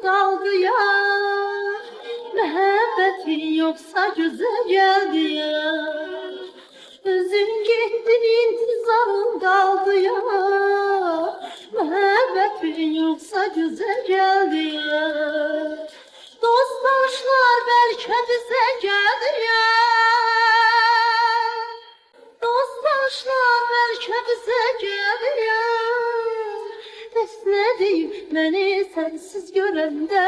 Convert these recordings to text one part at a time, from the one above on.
kaldı ya. Məhəbbətin yoksa güzel geldi ya. Özün gittin intizarın kaldı ya. Məhəbbətin yoksa güzel geldi ya. Dostlaşlar belki bize geldi ya. Dostlaşlar belki bize geldi ya. Bəs nə deyim məni sənsiz görəndə.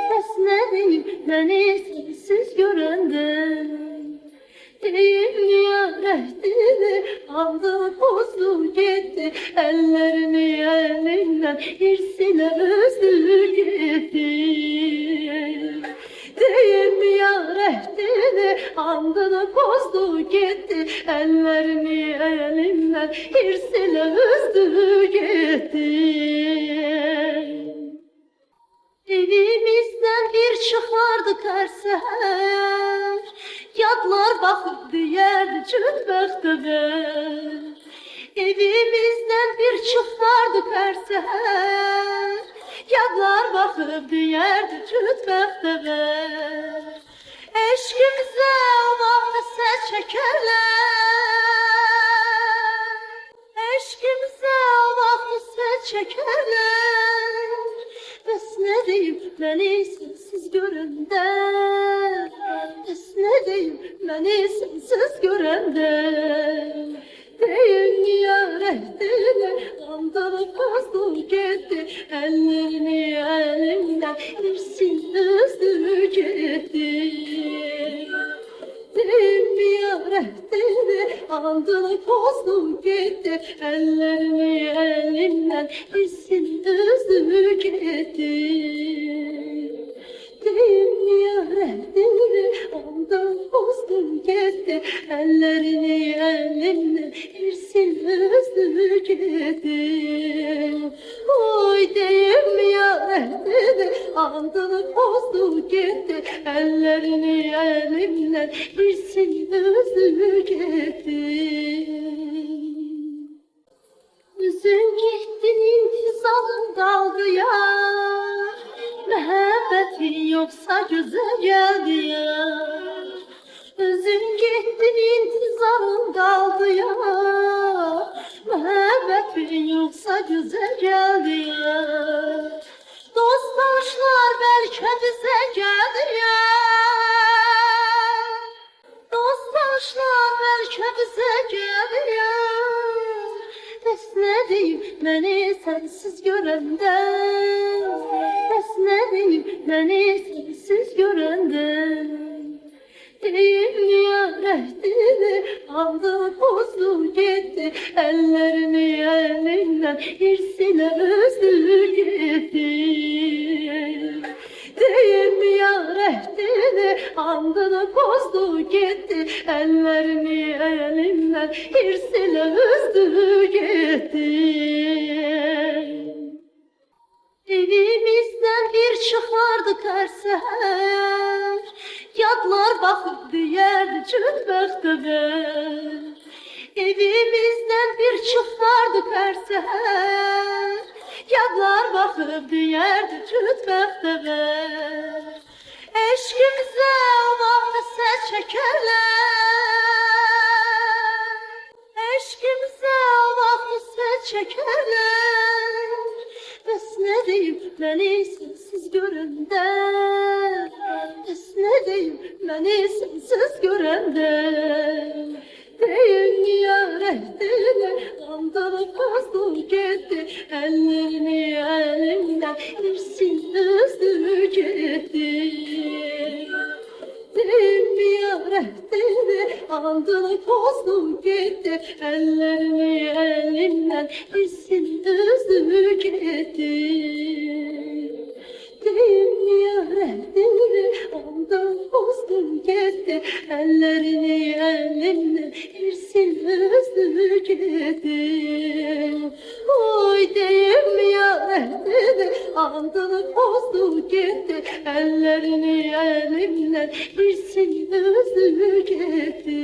Bəs nə deyim məni sənsiz görəndə. Deyim ya rəhdini aldı pozdu getdi. Əllərini əlimdən hirsinə özdü getdi. Deyim ya rəhdini andını pozdu getdi. Əllərini əlimdən hirsinə özdü getdi. Evimizdən bir çıxardıq hər səhər. Yadlar baxıb deyərdi cüt bəxtəvər. Evimizdən bir çıxardıq hər səhər. Yadlar baxıb deyərdi cüt bəxtəvər. Eşqimizə o vaxt səs çəkərlər. Eşqimizə o vaxt səs çəkərlər. Bəs nə deyim məni sənsiz görəndə. Bəs nə deyim məni sənsiz görəndə. Deyim ya rəhdini andını pozdu getdi. Əllərini əlimdən hirsin özdü getdi. Deyim ya rəhdini andını pozdu getdi. Əllərini əlimdən hirsin özdü getdi. Deyim ya rəhdini andını pozdu getdi. Əllərini əlimdən hirsin özdü getdi. Oy deyim ya rəhdini andını pozdu getdi. Əllərini əlimdən hirsin özdü getdi. Üzün gittin intizarın kaldı ya. Məhəbbətin yoksa güzel geldi ya. Özün gittin intizarın kaldı ya. Məhəbbətin yoksa güzel geldi ya. Dostlaşlar belki bize geldi ya. Dostlaşlar belki bize geldi ya. Bəs nə deyim məni sənsiz görəndə. Bəs nə deyim məni sənsiz görəndə. Deyim ya rəhdini aldı pozdu getdi. Əllərini əlimdən hirsinə özdü getdi. Deyim ya rəhdini andını pozdu getdi. Əllərini əlimdən hirsinə özdü getdi. Evimizdən bir çıxardıq hər səhər. Yadlar baxıb deyərdi cüt bəxtəvər. Evimizdən bir çıxardıq hər səhər. Yadlar baxıb deyərdi cüt bəxtəvər. Eşqimizə o vaxt səs çəkərlər. Eşqimizə o vaxt səs çəkərlər. Bəs nə deyim məni sənsiz görəndə. Bəs nə deyim məni sənsiz görəndə. Deyim ya rəhdini andını pozdu getdi. Əllərini əlimdən hirsin özdü getdi. Deyim ya rəhdini andını pozdu getdi. Əllərini əlimdən hirsin özdü getdi. Deyim ya rəhdini andını pozdu getdi. Əllərini əlimdən hirsin özdü getdi. Oy deyim ya rəhdini andını pozdu getdi. Əllərini əlimdən hirsin özdü getdi.